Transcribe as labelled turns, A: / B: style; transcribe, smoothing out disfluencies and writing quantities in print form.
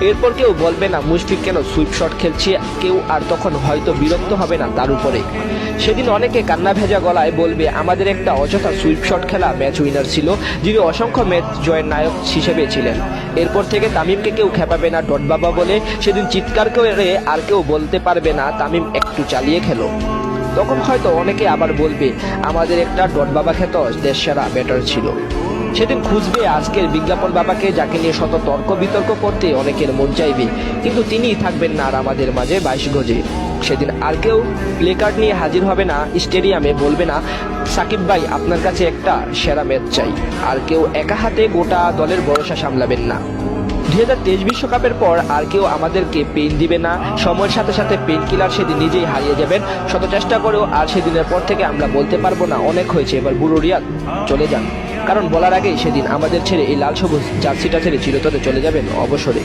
A: এরপর কেউ বলবে না মুশফিক কেন সুইপ শট খেলছে, কেউ আর তখন হয়তো বিরক্ত হবে না তার উপরে। সেদিন অনেকে কান্না ভেজা গলায় বলবে আমাদের একটা অযথা সুইপ শট খেলা ম্যাচ উইনার ছিল, যিনি অসংখ্য ম্যাচ জয়ের নায়ক হিসেবে ছিলেন। এরপর থেকে তামিমকে কেউ খেপাবে না ডট বাবা বলে, সেদিন চিৎকার করে আর কেউ বলতে পারবে না তামিম একটু চালিয়ে খেলো। তখন হয়তো অনেকে আবার বলবে আমাদের একটা ডট বাবা খ্যাত দেশসেরা ব্যাটার ছিল। সেদিন খুঁজবে আজকের বিজ্ঞাপন বাবাকে, যাকে নিয়ে শত তর্ক বিতর্ক করতে অনেকের মন চাইবে, কিন্তু তিনিই থাকবেন না আর আমাদের মাঝে 22 গজে। সেদিন আর কেউ প্লেকার্ড নিয়ে হাজির হবে না স্টেডিয়ামে, বলবে না সাকিব ভাই আপনার কাছে একটা সেরা ম্যাচ চাই। আর কেউ একা হাতে গোটা দলের ভরসা সামলাবেন না। 2023 বিশ্বকাপের পর আর কেউ আমাদেরকে পেন দিবে না। সময়ের সাথে সাথে পেন কিলার সেদিন নিজেই হারিয়ে যাবেন শত চেষ্টা করেও। আর সেদিনের পর থেকে আমরা বলতে পারবো না অনেক হয়েছে, এবার বুড়ো রিয়াদ চলে যান, কারণ বলার আগেই সেদিন আমাদের ছেড়ে এই লাল সবুজ জার্সিটা ছেড়ে চিরতরে চলে যাবেন অবসরে।